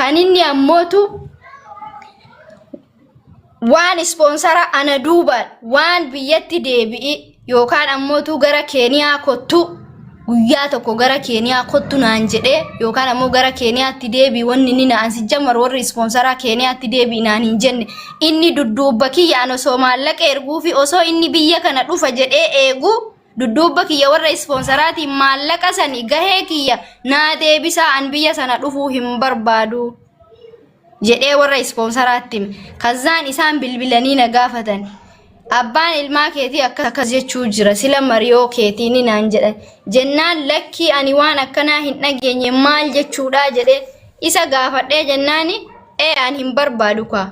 kan inni ammootu waan sponsora ana duuba waan biyyatti deebi'i yookaan ammootu gara Keeniyaa kottu guyyaa tokko gara Keeniyaa kottu naan jedhee yookaan ammoo gara Keeniyaatti deebi'i wanni inni naan si jammar warri sponsora Keeniyaatti deebi'i naan hin jenne inni dudduubba kiyyaan osoo maallaqa erguu fi osoo inni biyya kana dhufa jedhee eegu dudduubba kiyya warra sponsoraatiin maallaqa sani gahee kiyya naa deebisaa an biyya sana dhufuu hin barbaadu jedhee warra sponsoraatti kazaan isaan bilbilanii na gaafatan abbaan ilmaa keetii akkas jechuu jira sila mariyoo keetii ni naan jedhan jennaan lakki ani waan akkanaa hin dhageenye maal jechuudha jedhee isa gaafadhee jennaani ani hin barbaadu kwa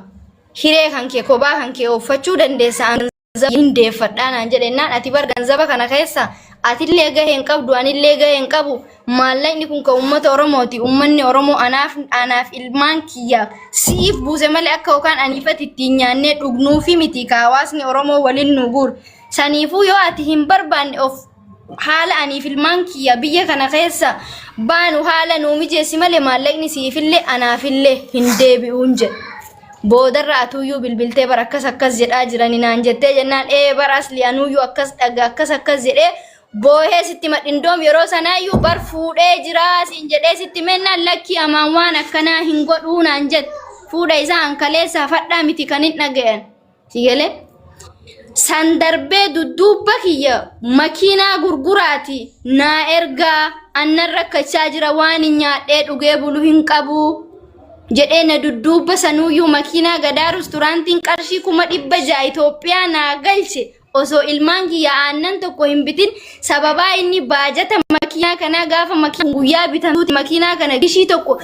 hiree kan kee kophaa kan kee uffachuu dandeessa hindeeffadhaan naan jedhennaan ati bar ganzaba kana keessa atillee gaheen qabdu anillee gaheen qabu maallaqni kun ka ummata Oromooti ummanni Oromoo anaaf ilmaan kiyya siif buuse malee akka yookaan aniifat ittiin nyaannee dhugnuu fi miti ka hawaasni Oromoo waliin nu guur saniifuu yoo ati hin barbaanne of haala aniif ilmaan kiyya biyya kana keessa baanu haala nuu mijeessi malee maallaqni siifillee anaafillee hin deebi'uun jedhe boodarra atuyyuu bilbiltee bar akkas jedhaa jirani naan jettee jennaan baras li'anuyyuu akkas dhaga akkas jedhee boohee sitti madhindoom yeroo sanaayyuu bar fuudhee jira siin jedhee sitti mennaan lakki amaan waan akkanaa hin godhuu naan jette fuudha isaa ankaleessaa fadhaa miti kan hin dhaga'an sigalee san darbee dudduubba kiyya makiinaa gurguraati naa ergaa annan rakkachaa jira waan hin nyaadhee dhugee bulu hin qabu jedhee na dudduubba sanuyyuu makiinaa gadaa restoraantiin qarshii 600 Itoophiyaa naa galche osoo ilmaan kiyya aannan tokko hin bitin sababaa inni baajata makiinaa kana gaafa makiinaa guyyaa bitantuuti makiinaa kana gishii tokko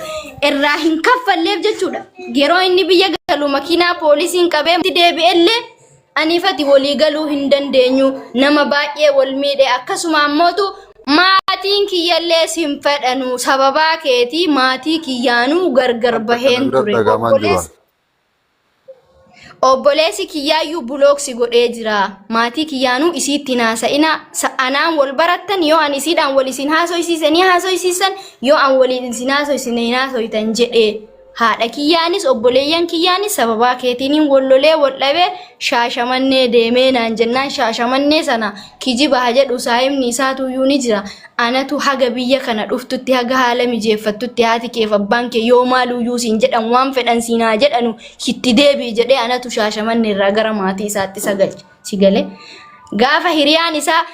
irraa hin kaffalleef jechuudha yeroo inni biyya galu makiinaa poolisiin qabee deebi'ellee aniifati walii galuu hin dandeenyu nama baay'ee wal miidhe akkasuma ammootu maatiin kiyyallee sin fedhanu sababaa keetii maatii kiyyaanuu gargar baheen ture obboleessi kiyyaayyuu bulooksi godhee jira maatii kiyyaanuu isiitti naasa'ina anaan wal barattan yoo an isiidhaan wal isin haasoysiisan yoo an waliin isin haasoytan jedhee haadha kiyyaanis obboleeyyan kiyyaanis sababaa keetiin wallolee wal dhabee shaashamannee deemee naan jennaan shaashamannee sana kijiba jedhu saayimni isaatuyyuu ni jira anatu haga biyya kana dhuftutti haga haala mijeeffattutti haati keef abbaan kee yoo maaluyyuu siin jedhan waan fedhan siinaa jedhanu hitti deebii jedhee anatu shaashamannee irraa gara maatii isaatti sagalche sigalee gaafa hiriyaan isaa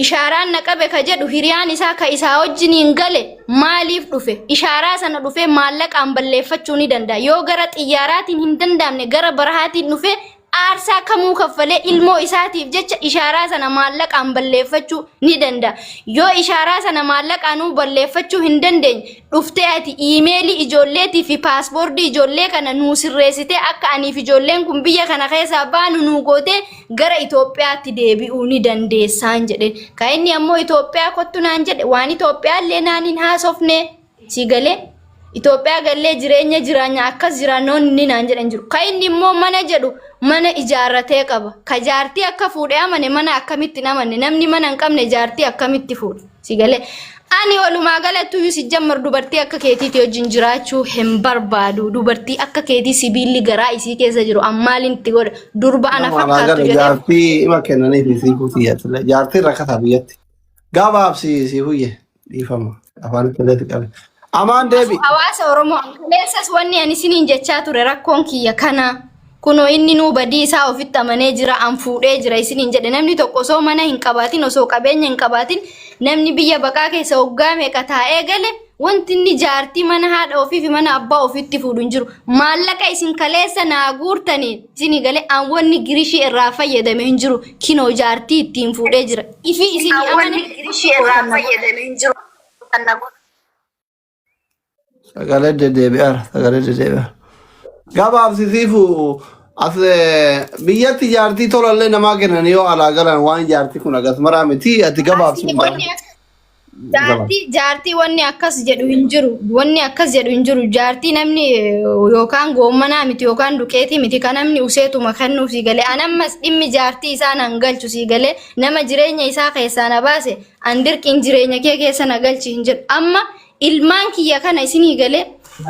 ishaaraan naqabe ka jedhu hiriyaan isaa ka isaa wajjiniin gale maaliif dhufe ishaaraa sana dhufe maallaqaan balleeffachuu ni danda'a yoo gara xiyyaaraatiin hin danda'amne gara barahaatiin dhufe aarsaa kamuu kaffalee ilmoo isaatiif jecha ishaaraa sana maallaqaan balleeffachuu ni danda'a yoo ishaaraa sana maallaqaanuu balleeffachuu hin dandeenye dhuftee ati iimeelii ijoolleetii fi paaspoortii ijoollee kana nuu sirreessitee akka aniif ijoolleen kun biyya kana keessaa baanu nuu gootee gara Itoophiyaatti deebi'uu ni dandeessaan jedhe ka inni ammoo Itoophiyaa kottu naan jedhe waan Itoophiyaallee naan hin haasofne sigalee Itoophiyaa gallee jireenya akkas jiraannoonni naan jedhan jiru ka inni immoo mana jedhu mana ijaarratee qaba ka jaartii akka fuudhee amane mana akkamitti namanne namni mana hin qabne jaartii akkamitti fuudhe sigalee ani walumaa galattuu si jammar dubartii akka keetiitti wajjin jiraachuu hin barbaadu dubartii akka keetii sibiilli garaa isii keessa jiru ammaalin itti godha durba ana fakkaatu jedhe jaartii ima kennanii fi si fuutiyyaa jaartii rakkataa biyyatti gabaabsi si huyye dhiifama afaan kaleetti qabe amaan deebi hawaasa Oromoo ankuleessas wanni ani isiniin jechaa ture rakkoon kiyya kana kuno inni nuu badii isaa ofitti amanee jira an fuudhee jira isiniin jedhe namni tokko osoo mana hin qabaatin osoo qabeenya hin qabaatin namni biyya baqaa keessa waggaa meeqa taa'ee gale wanti inni jaartii mana haadha ofii fi mana abbaa ofitti fuudhu hin jiru maallaqa isin kaleessa naa guurtanii isinii galee an wanni girishii irraa fayyadame hin jiru kinoo jaartii ittiin fuudhee jira ifi isinii amane girishii irraa fayyadame hin jiru sagalee deddeebi'aara gabaabsisiifu as biyyatti jaartii tolallee namaa kennan yoo alaa galan waan jaartii kun agas maraa miti ati gabaabsu jaartii wanni akkas jedhu hin jiru jaartii namni yookaan goommanaa miti yookaan duqeetii miti kan namni useetuma kennuuf si galee anammas dhimmi jaartii isaa nan galchu si galee nama jireenya isaa keessaa na baase an dirqiin jireenya kee keessa na galchi hin jedhu amma ilmaan kiyya kana isinii galee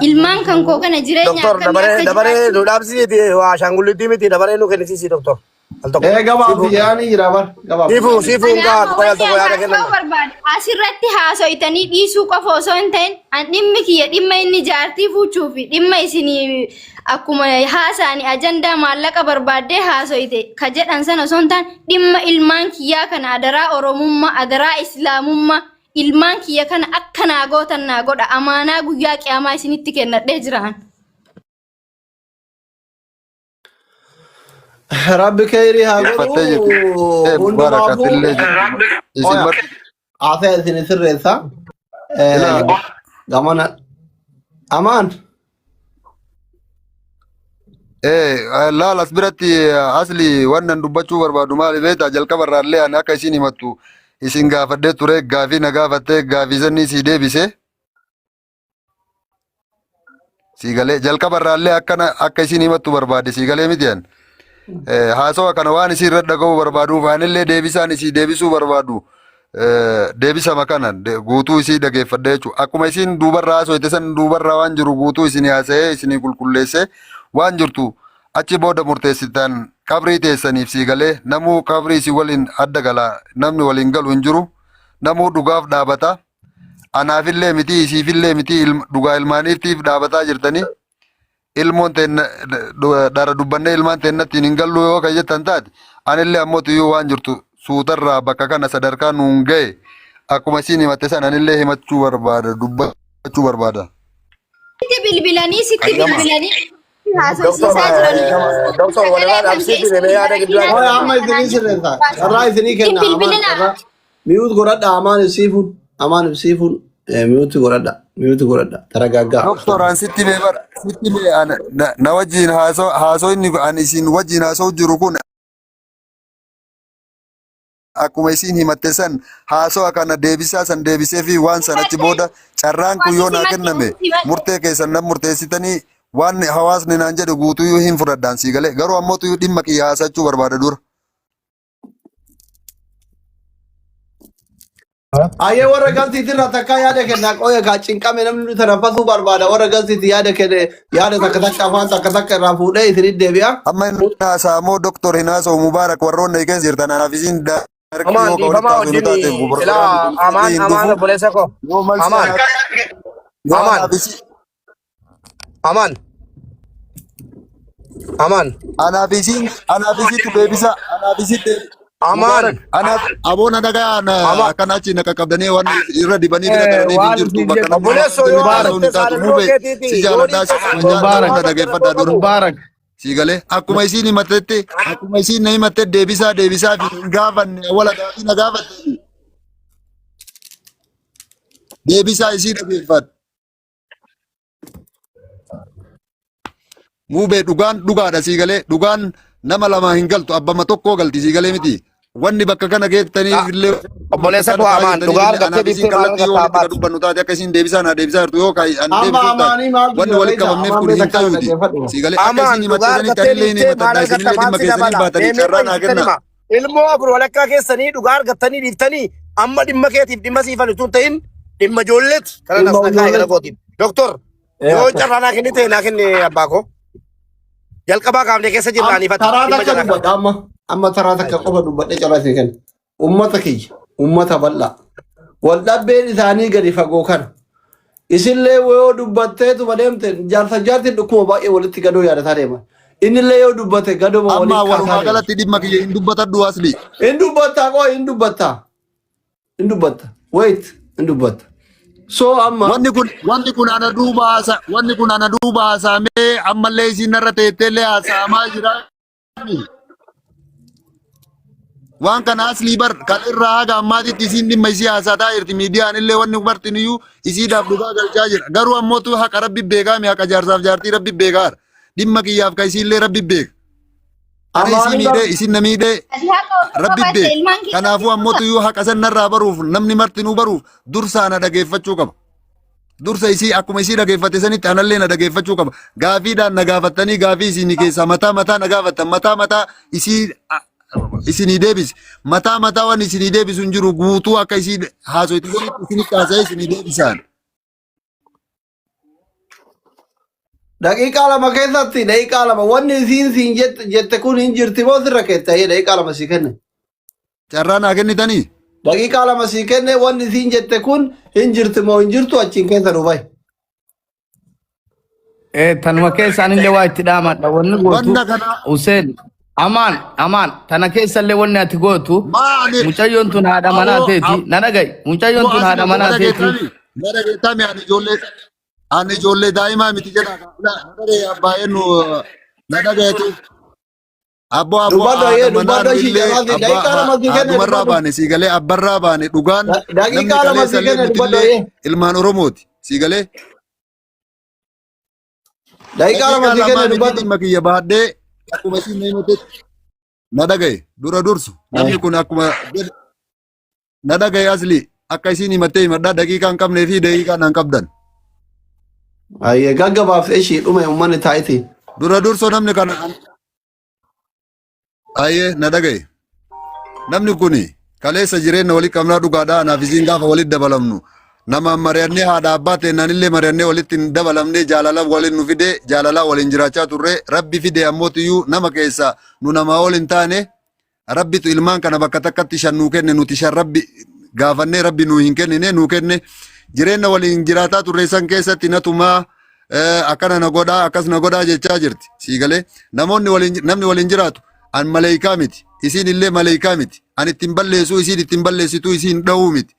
ilmaan kan koo kana jireenya Doktor, akkamii akka dabare jiraachuu nu dhaabsisiiti waa shaangullitti miti dabare nu kennisiisi doktor. Al tokko. gabaabsi yaani jira bar gabaabsi. Sifu Ani gaa amma qoya al wanni tokko yaada haasa'uu kennan. barbaade asirratti haaso'itanii dhiisuu qofa osoo hin ta'in an dhimmi kiyya dhimma inni jaartii fuuchuu fi dhimma isinii akkuma haasa'anii ajandaa maallaqa barbaaddee haaso'ite ka jedhan sana osoo hin ta'in dhimma ilmaan kiyyaa kana adaraa oromummaa adaraa islaamummaa ilmaan kiyya kana akka naa gootan naa godha amaanaa guyyaa qiyaamaa isinitti kennadhee jiraan. Rabbi khayri haa Fattee godhu jirti. hundumaafuu Barakatillee jirti. Isin bar haasa'e isin sirreessa. Ilaa. Gamana amaan laal as biratti asli wannan dubbachuu barbaadu maali beektaa jalqaba irraallee ani akka isin himattu isin gaafadhee ture gaafii na gaafattee gaafii sanii sii deebise. Siigalee jalqaba irraallee akka isin himattu barbaade siigalee miti an. Haasawa kana waan isin irra dhaga'uu barbaaduuf anillee deebisaan isii deebisuu barbaadu. Deebisama kana guutuu isii dhageeffadhe jechuudha. Akkuma isin duubarraa haasofte san duubarraa waan jiru guutuu isin haasa'ee isin qulqulleessee waan jirtu achi booda murteessitan qabrii teessaniif siigalee namuu qabrii isii waliin adda gala namni waliin galu hin jiru. Namuu dhugaaf dhaabata. Anaafillee miti isiifillee miti dhugaa ilmaaniitiif dhaabataa jirtanii. Ilmoon dara dubbannee ilmaan teennatti hin gallu yoo kan jettan taate anillee ammoo tuyyuu waan jirtu suutarraa bakka kana sadarkaa nuun ga'e akkuma isin himatte san anillee himachuu barbaada dubbachuu barbaada. Sitti bilbilanii haasofsiisaa jiran. Doktor, walirraa dhaabsisiiti deemee yaada gidduu Oye, yaada. amma isinii sirreessa. Carraa isinii kenna. Bilbilina. Amaan miyuut godhadha amaan ibsiifuun. Amaan ibsiifuun miyuutti godhadha. Miyuutti godhadha. Taragaaggaa. Doktoraan sitti mee na wajjin haasoo inni ani isin wajjin haasoo jiru kun akkuma isin himatte san haasoo kana deebisaa san deebisee fi waan san achi booda carraan kun yoo naa kenname murtee keessan nan murteessitanii waan hawaasni naan jedhu guutuyyuu hin fudhadhaan sii galee garuu ammoo tuyyuu dhimma kiyya haasachuu barbaada dura. Ayyee warra galtiitirraa takkaa yaada kenna. Oye kaa cinqame namni nuti tanaffasuu barbaada. Warra galtiitti yaada kenne yaada takka takka afaan takka takka irraa fuudhee isinii deebi'a. Amma inni haasaa moo doktor hin haasa'u mubaarak warroonni eegan jirtan anaaf isin Amaan dhiifamaa wajjin ilaa amaan obboleessa koo. Amaan. Amaan. Amaan. Anaaf isitti deebisa anaaf isitti Amaan. anaaf aboona dhagaa kan achi na qaqqabdanii waan irra dibanii bira galanii hin jirtu bakka namni Obboleessoo yoo haasofte saadannoo keetiiti. si jaaladhaa si jaaladhaa dhageeffadhaa dura. Mubaarak. Siigalee akkuma isiin himattetti akkuma isiin na himatte deebisaa fi hin gaafanne wala gaafii na gaafatte deebisaa isii dhageeffadha. Muubee dhugaan dhugaadha siigalee dhugaan nama lama hin galtu abbama tokkoo galti siigalee miti. Wanni bakka kana geettaniif illee Obboleessa koo amaan dhugaa argattee biiftee maal yoo gataa dubbannu taate akka isiin deebisaa na deebisaa jirtu yoo kan ani Amma deebisuuf amaanii taate maaltu wanni jira walitti beektaa? qabamneef kun Amma hin ta'uuti. beektaa Siigalee akka Amaan isiin dhugaa himattanii argattee tanillee ni biiftee maal himatadha isinillee argatta dhimma maaltu keessanii dabala. baatanii Deemee carraa naa qoyisitti kenna. hima. Ilmoo afur walakkaa keessanii dhugaa argattanii dhiiftanii amma dhimma keetiif dhimma siifan utuu hin ta'in dhimma ijoolleeti. Kana nas nagaa eegala kootiin. Doktor, yoo carraa naa kennite naa kenni abbaa koo. Jalqabaa kaafnee keessa jirraa ni fatta. Taraa takka dubbadha amma. Amma taraa takka qofa dubbadhee carraa isin kenna. Ummata kiyya. Ummata bal'aa. Wal dhabbeen isaanii gadi fagoo kana. Isinillee yoo dubbatteetuma deemte jaartiin dhukkuma baay'ee walitti gadoo yaadataa deeman. Innillee yoo dubbate gadoma Amma walitti walumaa kaasaa deema. galatti dhimma kiyya hin dubbatadhu asli. Hin dubbattaa qoo hin dubbattaa. Hin dubbatta. Wait hin dubbatta. So amma Wanni kun ana duuba haasaamee ammallee isin irra teetteellee haasaamaa jira. Waan kana aslii bar kan irraa haga ammaatitti isiin dhimma isii haasataa jirti miidiyaan illee wanni martin iyyuu isiidhaaf dhugaa galchaa jira. Garuu ammootu haqa rabbi beekaame haqa jaarsaaf jaartii rabbi beekaadha. Dhimma kiyyaaf kan isiillee rabbi beeka. Ana isii miidhee isin na miidhee rabbi beeka. Kanaafuu ammootu iyyuu haqa sanarraa baruuf namni martinuu baruuf dursaa na dhageeffachuu qaba. Dursa isii akkuma isii dhageeffate sanitti anallee na dhageeffachuu qaba. Gaafiidhaan na gaafattanii gaafii isinii keessaa mataa na gaafattan mataa isii isinii deebisi. Mataa waan isinii deebisu hin jiru guutuu akka isii haasoitti isinitti haasa'ee isinii deebisaan. daqiiqaa lama keessatti daqiiqaa lama wanni isiin siin jette kun hin jirti moo sirra keetta'ee daqiiqaa lama sii kenne. Carraa naa kennitanii? Daqiiqaa lama sii kenne wanni isiin jette kun hin jirti moo hin jirtu achiin keessa dhufay. Tanuma keessaan illee waa itti dhaamadha wanni gootu Hussein amaan tana keessa illee wanni ati gootu mucayyoon tun haadha manaa teeti na dhaga'i mucayyoon tun haadha manaa teeti. Na dhageetami ani ijoollee daa'imaa miti jedha abbaayeen na dhageetu. Abbo addumarraa baane siigalee abbarraa baane dhugaan namni kaleessa illee nutillee ilmaan Oromooti siigalee. Daqiiqaa lama sii kenne dubbadhu. Dhimma kiyya baadhee akkuma isin himutetti na dhagaye dura dursu namni kun akkuma na dhagaye asli akka isin himattee himadhaa daqiiqaa hin qabnee fi daqiiqaa hin qabdan. Ayyee gaggabaaf ishii dhume uummanni taa'iti. Dura dursu namni kana ayyee na dhagaye namni kun kaleessa jireenya walii qabnaa dhugaadhaa anaaf isin gaafa walitti dabalamnu. Nama mari'annee haadha abbaa ta'ennaan illee mari'annee walitti hin dabalamnee jaalala waliin nu fide jaalala waliin jiraachaa turre rabbi fide ammoo nama keessa nu namaa ol hin taane rabbitu ilmaan kana bakka takkatti shan nuu kenne nuti shan rabbi gaafannee rabbi nuu hin kennine nuu kenne jireenya waliin jiraataa turre san keessatti natumaa akkana na godhaa akkas na godhaa jechaa jirti siigalee namni waliin jiraatu an maleeyikaa miti isiin illee maleeyikaa miti an ittiin balleessuu isiin ittiin balleessituu isiin dha'uu miti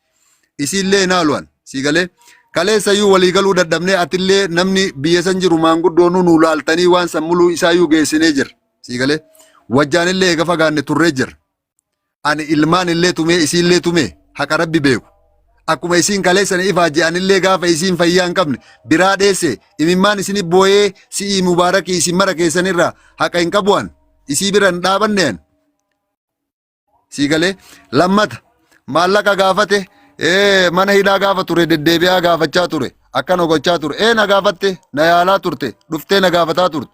isiin illee naaluwan. Siigalee kaleessa iyyuu walii galuu dadhabnee atillee namni biyya san jiru maanguddoonuu nu laaltanii waan sammuluu isaa iyyuu geessinee jira. Siigalee wajjaan illee eega fagaanne turree jira. Ani ilmaan illee tumee isiin illee tumee haqa rabbi beeku. Akkuma isiin kaleessan ifaa je'an illee gaafa isiin fayyaa hin qabne biraa dheesse imimmaan isin booyee si'ii mubaarakii isin mara keessanirraa haqa hin qabu'an isii bira hin dhaabanneen. Siigalee lammata maallaqa gaafate. Mana hidhaa gaafa ture deddeebi'aa gaafachaa ture akkana gochaa ture na gaafatte na yaalaa turte dhuftee na gaafataa turte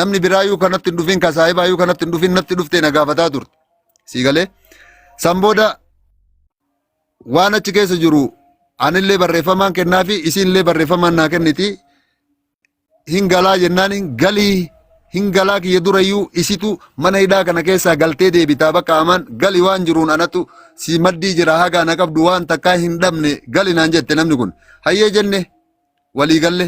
namni biraayyuu kanatti hin dhufin kasaayibaayyuu kanatti hin dhufin natti dhuftee na gaafataa turte siigalee san booda waan achi keessa jiru anillee barreeffamaan kennaa fi isiinillee barreeffamaan naa kenniti hin galaa jennaan hin galaa kiyya durayyuu isitu mana hidhaa kana keessaa galtee deebitaa bakka amaan gali waan jiruun anatu si maddii jira hagaa na qabdu waan takkaa hin dhabne gali naan jette namni kun hayyee jenne walii galle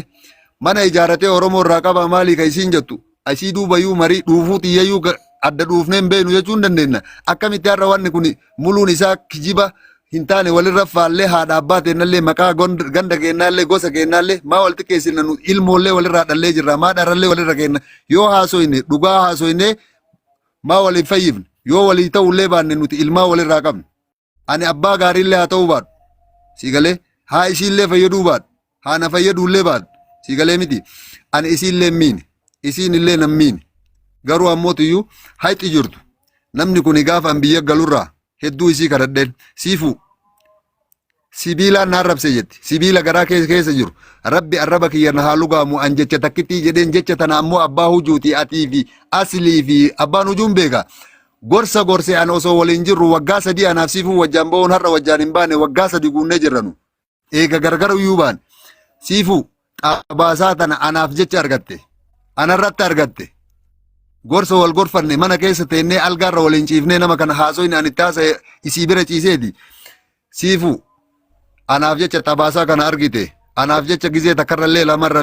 mana ijaaratee Oromoo irraa qaba maalii ka isiin jettu asii duubayyuu marii dhuufuu xiyyayyuu adda dhuufneen beenu jechuun dandeenya akkamitti har'a wanni kun muluun isaa kijiba hin taane walirra faallee haadha abbaa teennallee maqaa ganda keennaallee gosa keennaallee maa walitti keessinna nu ilmoollee walirraa dhallee jirra maa dharrallee walirra keenna yoo haasoyne dhugaa haasoyne maa waliif fayyifne yoo walii ta'ullee baanne nuti ilmaa walirraa qabne ani abbaa gaariillee haa ta'uu baadhu siigalee haa isiillee fayyaduu baadhu haa na fayyaduullee baadhu siigalee miti ani isiillee miine isiinillee nan miine garuu ammootiyyuu hayxi jirtu namni kun gaafa an biyya galurraa hedduu isii kadhadheen siifu sibiilaan na arrabse jetti sibiila garaa keessa jiru rabbi arraba kiyya na haa lugaamu an jecha takkittii jedheen jecha tana ammoo abbaa hujuutii atii fi aslii fi abbaan hujuun beeka gorsa gorse an osoo waliin jirru waggaa 3 anaaf siifu wajjaan ba'uun har'a wajjaan hin baane waggaa 3 guunnee jirranu eega gargar iyyuu baan siifu xabaasaa tana anaaf jecha argatte anarratti argatte gorsa wal gorfanne mana keessa teennee algaarra waliin ciifnee nama kana haasoyne ani taasa isii bira ciiseeti siifu anaaf jecha xabaasaa kana argite anaaf jecha gizee takkarrallee lamarra